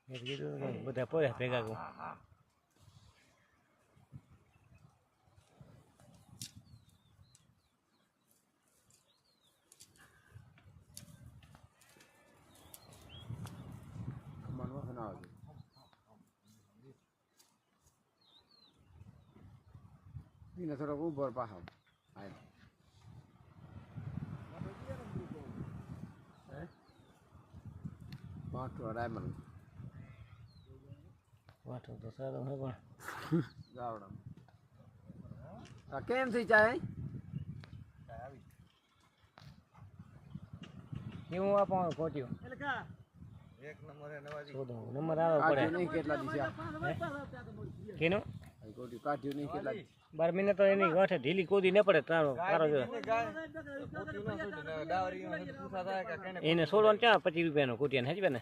બધા પોયા ભેગા કરું Ini sudah kubur paham. Ayo. Waduh, Raymond. વાટો તો સારો હે પણ ગાવડા. આ કેમ થઈ જાય? કેવું આપો કોટ્યો એટલે કા એક નંબર હે નવાજી. નંબર આવે પડે નહીં કેટલા દિશા. કેનો આ કોટી કાઢ્યું નહીં કેટલા. 12 મિનિટ તો એની ગાંઠે ઢીલી કૂદી ન પડે તારો તારો જો એને 16 ને ક્યાં 25 રૂપિયાનો કૂટિયાને હેજવે ને